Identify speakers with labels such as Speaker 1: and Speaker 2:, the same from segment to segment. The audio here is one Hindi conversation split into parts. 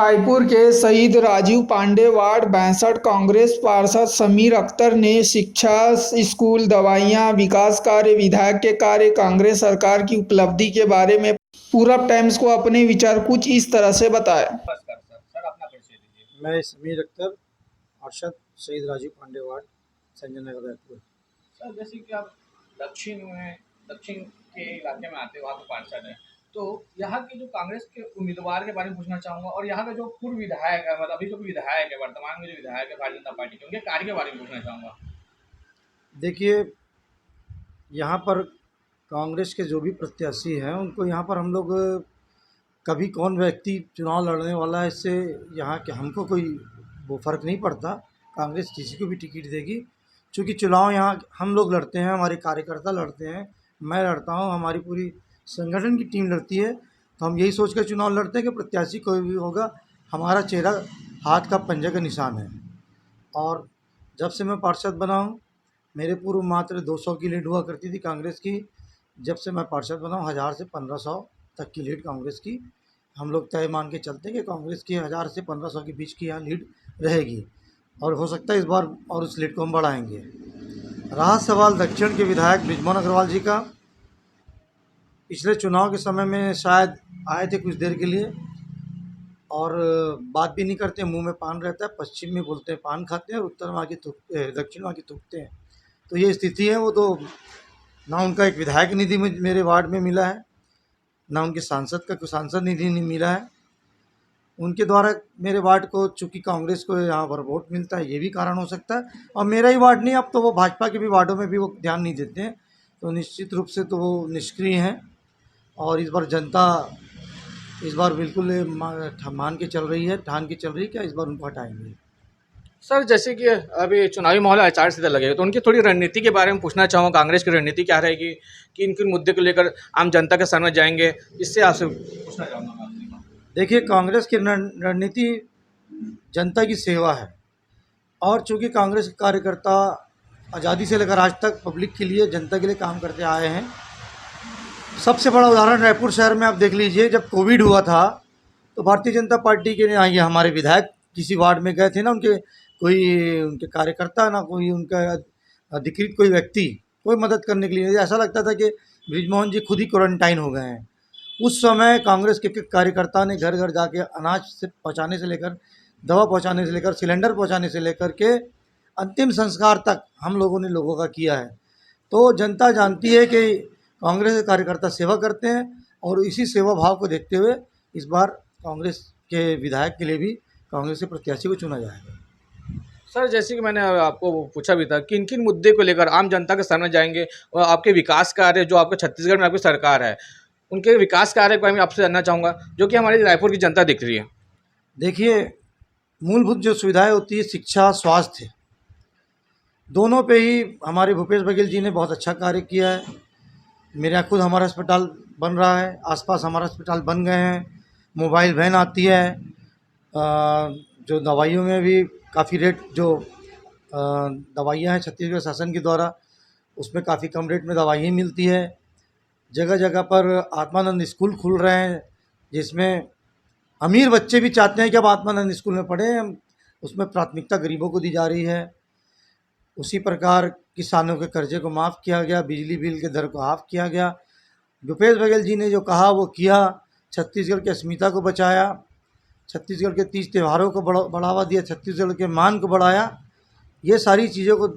Speaker 1: रायपुर के शहीद राजीव पांडे वार्ड 62 कांग्रेस पार्षद समीर अख्तर ने शिक्षा, स्कूल, दवाइयां, विकास कार्य, विधायक के कार्य, कांग्रेस सरकार की उपलब्धि के बारे में पूरब टाइम्स को अपने विचार कुछ इस तरह से बताए।
Speaker 2: नमस्कार सर। सर अपना परिचय दीजिए।
Speaker 3: मैं समीर अख्तर, पार्षद शहीद राजीव पांडे वार्ड, संजय नगर, रायपुर।
Speaker 2: सर जैसे कि आप दक्षिण के इलाके में आते हो, वहाँ के पार्षद हैं, तो यहाँ के जो कांग्रेस के उम्मीदवार के बारे में पूछना चाहूँगा और यहाँ का जो पूर्व विधायक है, मतलब अभी जो विधायक है, वर्तमान में जो विधायक है भारतीय जनता पार्टी के, उनके कार्य के बारे में पूछना चाहूँगा।
Speaker 3: देखिए, यहाँ पर कांग्रेस के जो भी प्रत्याशी हैं उनको यहाँ पर हम लोग कभी कौन व्यक्ति चुनाव लड़ने वाला है, इससे यहाँ के हमको कोई वो फ़र्क नहीं पड़ता। कांग्रेस किसी को भी टिकट देगी, क्योंकि चुनाव यहाँ हम लोग लड़ते हैं, हमारे कार्यकर्ता लड़ते हैं, मैं लड़ता हूँ, हमारी पूरी संगठन की टीम लड़ती है। तो हम यही सोच कर चुनाव लड़ते हैं कि प्रत्याशी कोई भी होगा, हमारा चेहरा हाथ का पंजे का निशान है। और जब से मैं पार्षद बना हूँ, मेरे पूर्व मात्र 200 की लीड हुआ करती थी कांग्रेस की। जब से मैं पार्षद बना हूँ 1000 से 1500 तक की लीड कांग्रेस की। हम लोग तय मान के चलते हैं कि कांग्रेस की 1000 से 1500 के बीच की यहाँ लीड रहेगी, और हो सकता है इस बार और उस लीड को हम बढ़ाएंगे। रहा सवाल दक्षिण के विधायक बृजमोहन अग्रवाल जी का, पिछले चुनाव के समय में शायद आए थे कुछ देर के लिए, और बात भी नहीं करते, मुंह में पान रहता है। पश्चिम में बोलते हैं पान खाते हैं और उत्तर में आके थूकते, दक्षिण में आके थूकते हैं। तो ये स्थिति है। वो तो ना उनका एक विधायक निधि मेरे वार्ड में मिला है, ना उनके सांसद का कोई सांसद निधि नहीं मिला है। उनके द्वारा मेरे वार्ड को, चूँकि कांग्रेस को यहाँ पर वोट मिलता है, ये भी कारण हो सकता है। और मेरा ही वार्ड नहीं, अब तो वो भाजपा के भी वार्डों में भी वो ध्यान नहीं देते हैं, तो निश्चित रूप से तो वो निष्क्रिय हैं। और इस बार जनता इस बार बिल्कुल मान के चल रही है, ठान के चल रही है कि इस बार उनको हटाएंगे।
Speaker 2: सर जैसे कि अभी चुनावी माहौल आचार संहिता लगेगा, तो उनकी थोड़ी रणनीति के बारे में पूछना चाहूँगा। कांग्रेस की रणनीति क्या रहेगी, किन किन मुद्दे को लेकर आम जनता के सामने जाएंगे, इससे आपसे पूछना चाहूँगा।
Speaker 3: देखिए, कांग्रेस की रणनीति जनता की सेवा है, और चूँकि कांग्रेस के कार्यकर्ता आज़ादी से लेकर आज तक पब्लिक के लिए, जनता के लिए काम करते आए हैं। सबसे बड़ा उदाहरण रायपुर शहर में आप देख लीजिए, जब कोविड हुआ था तो भारतीय जनता पार्टी के ये हमारे विधायक किसी वार्ड में गए थे ना, उनके कार्यकर्ता, ना कोई उनका अधिकृत कोई व्यक्ति कोई मदद करने के लिए। ऐसा लगता था कि बृजमोहन जी खुद ही क्वारंटाइन हो गए हैं। उस समय कांग्रेस के कार्यकर्ता ने घर घर जाके अनाज से पहुँचाने से लेकर, दवा पहुँचाने से लेकर, सिलेंडर पहुँचाने से लेकर के अंतिम संस्कार तक हम लोगों ने लोगों का किया है। तो जनता जानती है कि कांग्रेस के कार्यकर्ता सेवा करते हैं, और इसी सेवा भाव को देखते हुए इस बार कांग्रेस के विधायक के लिए भी कांग्रेस के प्रत्याशी को चुना जाएगा।
Speaker 2: सर जैसे कि मैंने आपको पूछा भी था, किन किन मुद्दे को लेकर आम जनता के सामने जाएंगे, और आपके विकास कार्य जो आपके छत्तीसगढ़ में आपकी सरकार है, उनके विकास कार्य के बारे में आपसे जानना चाहूँगा, जो कि हमारी रायपुर की जनता दिख रही है।
Speaker 3: देखिए, मूलभूत जो सुविधाएं होती है, शिक्षा, स्वास्थ्य, दोनों पे ही हमारे भूपेश बघेल जी ने बहुत अच्छा कार्य किया है। मेरे यहाँ खुद हमारा अस्पताल बन रहा है, आसपास हमारा अस्पताल बन गए हैं, मोबाइल वैन आती है। जो दवाइयों में भी काफ़ी रेट, जो दवाइयाँ हैं छत्तीसगढ़ शासन के द्वारा, उसमें काफ़ी कम रेट में दवाइयाँ मिलती है। जगह जगह पर आत्मानंद स्कूल खुल रहे हैं, जिसमें अमीर बच्चे भी चाहते हैं कि अब आत्मानंद स्कूल में पढ़ें, उसमें प्राथमिकता गरीबों को दी जा रही है। उसी प्रकार किसानों के कर्जे को माफ़ किया गया, बिजली बिल के दर को हाफ किया गया। भूपेश बघेल जी ने जो कहा वो किया, छत्तीसगढ़ की अस्मिता को बचाया, छत्तीसगढ़ के 30 त्योहारों को बढ़ावा दिया, छत्तीसगढ़ के मान को बढ़ाया। ये सारी चीज़ों को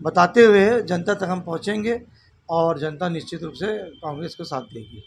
Speaker 3: बताते हुए जनता तक हम पहुँचेंगे, और जनता निश्चित रूप से कांग्रेस को साथ देगी।